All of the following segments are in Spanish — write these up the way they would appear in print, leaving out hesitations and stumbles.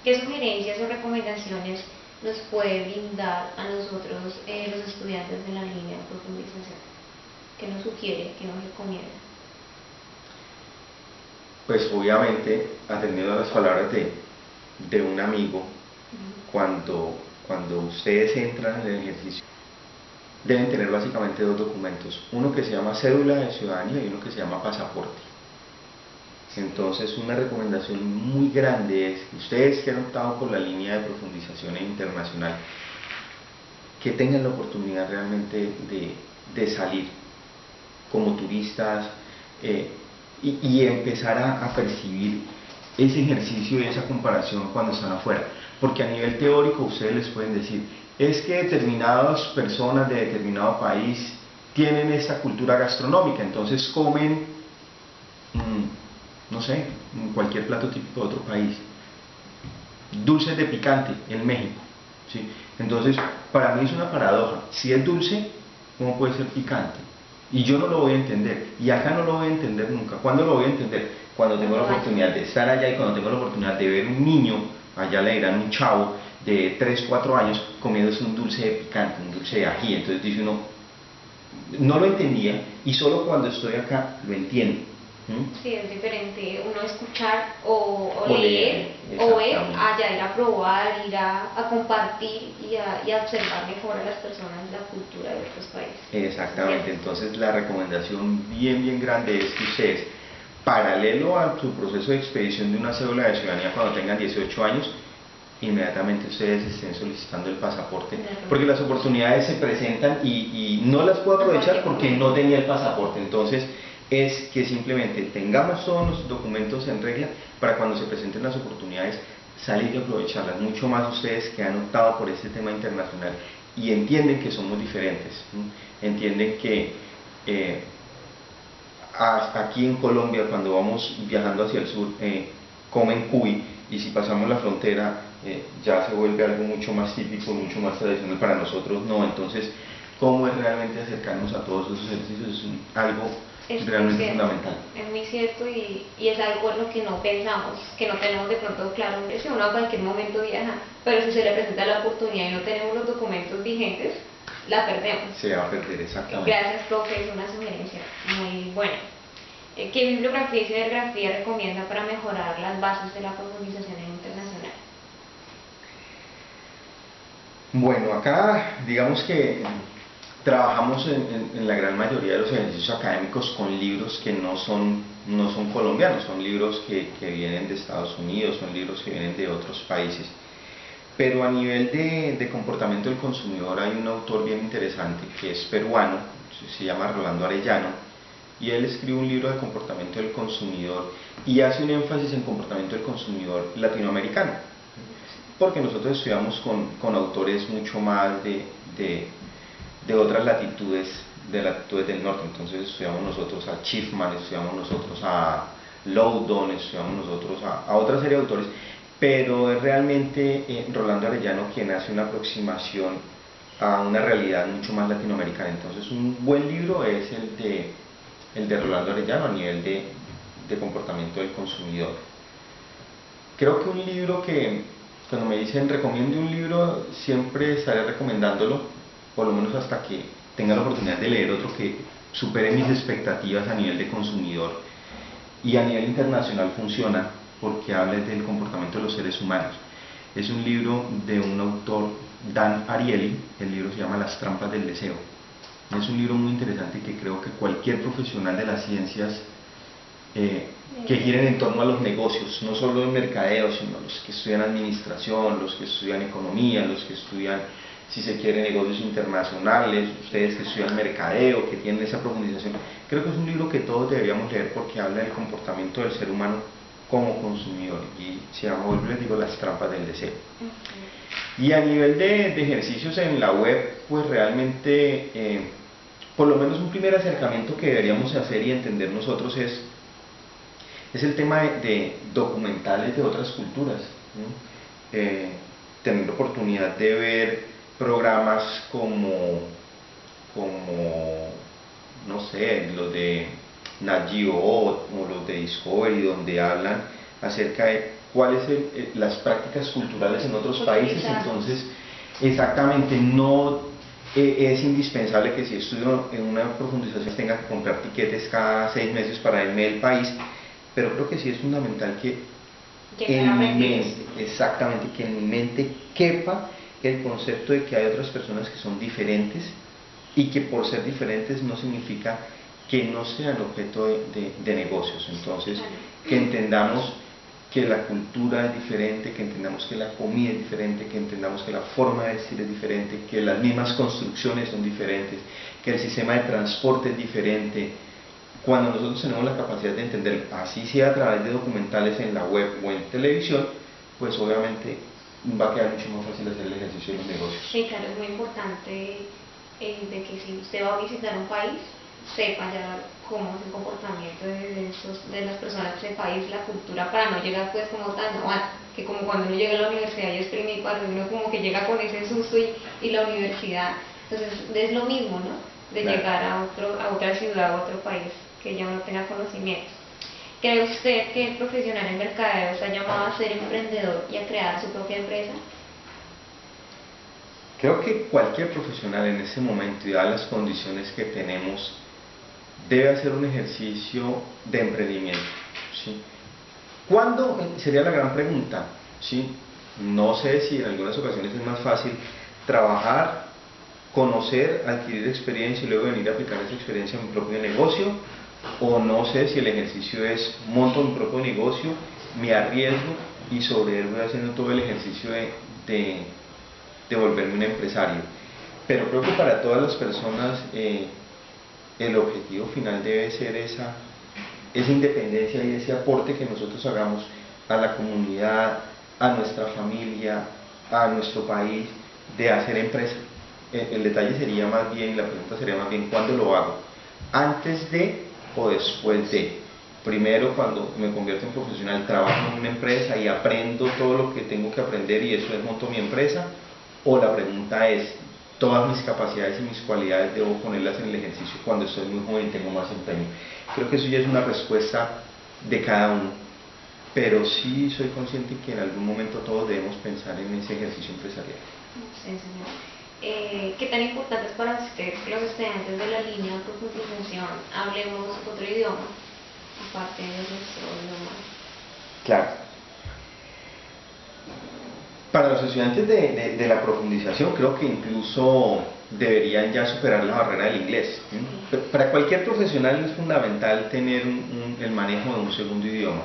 ¿Qué sugerencias o recomendaciones nos puede brindar a nosotros los estudiantes de la línea de profundización? ¿Qué nos sugiere? ¿Qué nos recomienda? Pues obviamente, atendiendo a las palabras de un amigo, cuando ustedes entran en el ejercicio, deben tener básicamente dos documentos, uno que se llama cédula de ciudadanía y uno que se llama pasaporte. Entonces, una recomendación muy grande es que ustedes que han optado por la línea de profundización internacional, que tengan la oportunidad realmente de salir como turistas y empezar a percibir ese ejercicio y esa comparación cuando están afuera. Porque a nivel teórico ustedes les pueden decir, es que determinadas personas de determinado país tienen esta cultura gastronómica, entonces comen, no sé, cualquier plato típico de otro país. Dulces de picante en México, ¿sí? Entonces, para mí es una paradoja. Si es dulce, ¿cómo puede ser picante? Y yo no lo voy a entender. Y acá no lo voy a entender nunca. ¿Cuándo lo voy a entender? Cuando tengo la oportunidad de estar allá y cuando tengo la oportunidad de ver un niño, allá le dirán un chavo de 3, 4 años, comiéndose un dulce de picante, un dulce de ají. Entonces dice uno, no lo entendía y solo cuando estoy acá lo entiendo. Sí, es diferente uno escuchar o leer leer, o ver, allá ir a probar, ir a compartir y a observar mejor a las personas la cultura de otros países. Exactamente, entonces la recomendación bien grande es que ustedes, paralelo a su proceso de expedición de una cédula de ciudadanía cuando tengan 18 años, inmediatamente ustedes estén solicitando el pasaporte, porque las oportunidades se presentan y no las puedo aprovechar porque no tenía el pasaporte. Entonces es que simplemente tengamos todos los documentos en regla para cuando se presenten las oportunidades salir y aprovecharlas, mucho más ustedes que han optado por este tema internacional y entienden que somos diferentes, entienden que aquí en Colombia cuando vamos viajando hacia el sur comen cuy y si pasamos la frontera ya se vuelve algo mucho más típico, mucho más tradicional, para nosotros no. Entonces, ¿cómo es realmente acercarnos a todos esos ejercicios? Es algo realmente fundamental. Es muy cierto y es algo en lo que no pensamos, que no tenemos de pronto claro. Es que uno a cualquier momento viaja, pero si se le presenta la oportunidad y no tenemos los documentos vigentes, la perdemos. Se va a perder, exactamente. Gracias, profe, es una sugerencia muy buena. ¿Qué bibliografía y cinegrafía recomienda para mejorar las bases de la profundización internacional? Bueno, acá digamos que trabajamos en la gran mayoría de los ejercicios académicos con libros que no son colombianos, son libros que vienen de Estados Unidos, son libros que vienen de otros países. Pero a nivel de comportamiento del consumidor hay un autor bien interesante que es peruano, se llama Rolando Arellano, y él escribe un libro de comportamiento del consumidor y hace un énfasis en comportamiento del consumidor latinoamericano, porque nosotros estudiamos con autores mucho más de otras latitudes, de latitudes del norte. Entonces estudiamos nosotros a Schiffman, estudiamos nosotros a Loudon, estudiamos nosotros a otra serie de autores, pero es realmente Rolando Arellano quien hace una aproximación a una realidad mucho más latinoamericana. Entonces un buen libro es el de Rolando Arellano a nivel de comportamiento del consumidor. Creo que un libro que, cuando me dicen recomiende un libro, siempre estaré recomendándolo, por lo menos hasta que tenga la oportunidad de leer otro que supere mis expectativas a nivel de consumidor y a nivel internacional funciona porque habla del comportamiento de los seres humanos. Es un libro de un autor, Dan Ariely, el libro se llama Las trampas del deseo. Es un libro muy interesante que creo que cualquier profesional de las ciencias que giren en torno a los negocios, no solo en mercadeo, sino los que estudian administración, los que estudian economía, los que estudian, si se quiere, negocios internacionales, ustedes que estudian mercadeo, que tienen esa profundización. Creo que es un libro que todos deberíamos leer porque habla del comportamiento del ser humano como consumidor y se llama, vuelvo les digo, Las trampas del deseo. Y a nivel de ejercicios en la web, pues realmente, por lo menos un primer acercamiento que deberíamos hacer y entender nosotros es el tema de documentales de otras culturas, ¿no? Tener la oportunidad de ver programas como no sé, los de Nat Geo o los de Discovery, donde hablan acerca de cuáles las prácticas culturales en otros países. Entonces, exactamente, no es indispensable que si estudio en una profundización tenga que comprar tiquetes cada 6 meses para irme del país, pero creo que sí es fundamental que en mi mente, exactamente, que en mi mente quepa el concepto de que hay otras personas que son diferentes y que por ser diferentes no significa que no sean objeto de negocios. Entonces, que entendamos que la cultura es diferente, que entendamos que la comida es diferente, que entendamos que la forma de vestir es diferente, que las mismas construcciones son diferentes, que el sistema de transporte es diferente. Cuando nosotros tenemos la capacidad de entender, así sea a través de documentales en la web o en televisión, pues obviamente va a quedar mucho más fácil hacer el ejercicio de los negocios. Sí, claro, es muy importante de que si usted va a visitar un país, sepa ya cómo es el comportamiento de las personas de ese país, la cultura, para no llegar pues como tan novato, que como cuando uno llega a la universidad y es primíparo, uno como que llega con ese susto y la universidad, entonces es lo mismo, ¿no? De claro, llegar a otra ciudad, a otro país, que ya uno tenga conocimientos. ¿Cree usted que el profesional en mercadeo está llamado a ser emprendedor y a crear su propia empresa? Creo que cualquier profesional en este momento y dadas las condiciones que tenemos debe hacer un ejercicio de emprendimiento, ¿sí? ¿Cuándo? Sería la gran pregunta, ¿sí? No sé si en algunas ocasiones es más fácil trabajar, conocer, adquirir experiencia y luego venir a aplicar esa experiencia en mi propio negocio, o no sé si el ejercicio es monto mi propio negocio, me arriesgo y sobre él voy haciendo todo el ejercicio de volverme un empresario. Pero creo que para todas las personas el objetivo final debe ser esa independencia y ese aporte que nosotros hagamos a la comunidad, a nuestra familia, a nuestro país, de hacer empresa. El detalle sería más bien, la pregunta sería más bien, ¿cuándo lo hago? ¿Antes de o después de? Primero, cuando me convierto en profesional, trabajo en una empresa y aprendo todo lo que tengo que aprender y eso es monto mi empresa. O la pregunta es, todas mis capacidades y mis cualidades debo ponerlas en el ejercicio cuando estoy muy joven y tengo más empeño. Creo que eso ya es una respuesta de cada uno, pero sí soy consciente que en algún momento todos debemos pensar en ese ejercicio empresarial. Sí, señor. ¿Qué tan importante es para usted que los estudiantes de la línea de profundización hablemos otro idioma, aparte de nuestro idioma? Claro. Para los estudiantes de la profundización creo que incluso deberían ya superar la barrera del inglés. Para cualquier profesional es fundamental tener el manejo de un segundo idioma,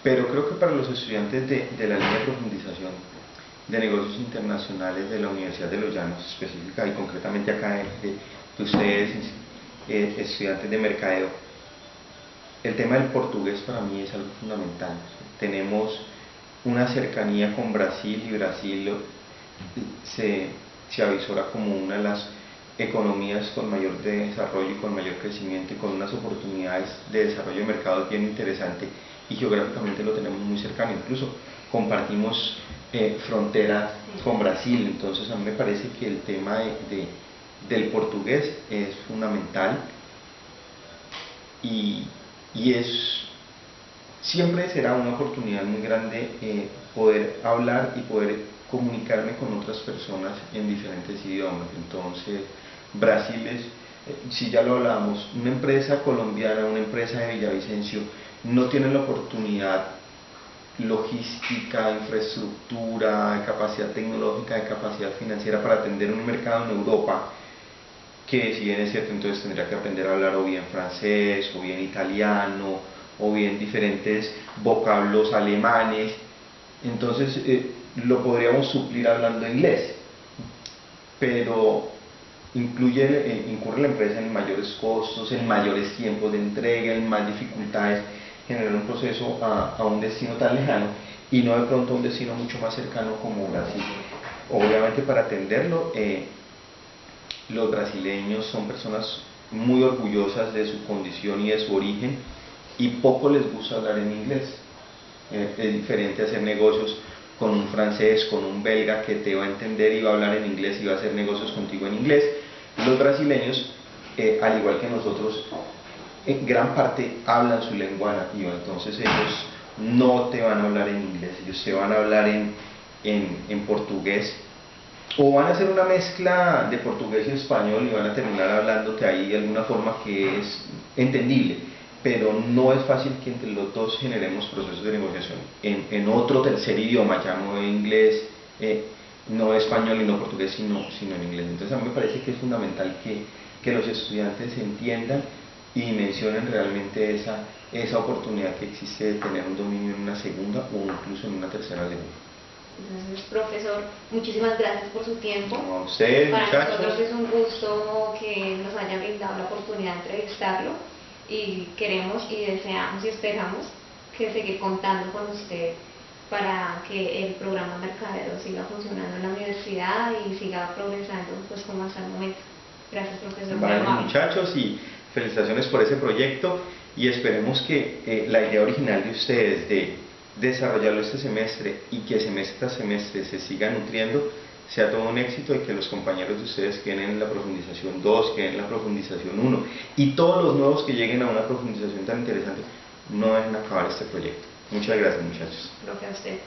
pero creo que para los estudiantes de la línea de profundización de negocios internacionales de la Universidad de Los Llanos, específica y concretamente acá de ustedes, estudiantes de mercadeo, el tema del portugués para mí es algo fundamental. Tenemos una cercanía con Brasil y Brasil se avisora como una de las economías con mayor desarrollo y con mayor crecimiento y con unas oportunidades de desarrollo de mercados bien interesante, y geográficamente lo tenemos muy cercano, incluso compartimos frontera con Brasil. Entonces a mí me parece que el tema del portugués es fundamental y siempre será una oportunidad muy grande poder hablar y poder comunicarme con otras personas en diferentes idiomas. Entonces Brasil es, si ya lo hablamos, una empresa colombiana, una empresa de Villavicencio no tiene la oportunidad logística, infraestructura, de capacidad tecnológica, de capacidad financiera para atender un mercado en Europa que, si bien es cierto, entonces tendría que aprender a hablar o bien francés, o bien italiano, o bien diferentes vocablos alemanes. Entonces lo podríamos suplir hablando inglés, pero incurre la empresa en mayores costos, en mayores tiempos de entrega, en más dificultades, generar un proceso a un destino tan lejano y no de pronto a un destino mucho más cercano como Brasil. Obviamente para atenderlo, los brasileños son personas muy orgullosas de su condición y de su origen y poco les gusta hablar en inglés. Es diferente hacer negocios con un francés, con un belga que te va a entender y va a hablar en inglés y va a hacer negocios contigo en inglés. Los brasileños, al igual que nosotros, en gran parte hablan su lengua nativa, entonces ellos no te van a hablar en inglés, ellos te van a hablar en portugués, o van a hacer una mezcla de portugués y español y van a terminar hablándote ahí de alguna forma que es entendible, pero no es fácil que entre los dos generemos procesos de negociación en otro tercer idioma, llamo inglés, no español y no portugués, sino en inglés. Entonces a mí me parece que es fundamental que los estudiantes entiendan y mencionen realmente esa oportunidad que existe de tener un dominio en una segunda o incluso en una tercera lengua. Entonces, profesor, muchísimas gracias por su tiempo. A ustedes, Para muchachos. nosotros es un gusto que nos haya brindado la oportunidad de entrevistarlo y queremos y deseamos y esperamos que seguir contando con usted para que el programa Mercadeo siga funcionando en la universidad y siga progresando pues como hasta el momento. Gracias, profesor. Vale, muchachos, y felicitaciones por ese proyecto y esperemos que la idea original de ustedes de desarrollarlo este semestre y que semestre tras semestre se siga nutriendo sea todo un éxito y que los compañeros de ustedes queden en la profundización 2, queden en la profundización 1 y todos los nuevos que lleguen a una profundización tan interesante no dejen acabar este proyecto. Muchas gracias, muchachos. Profe, a usted.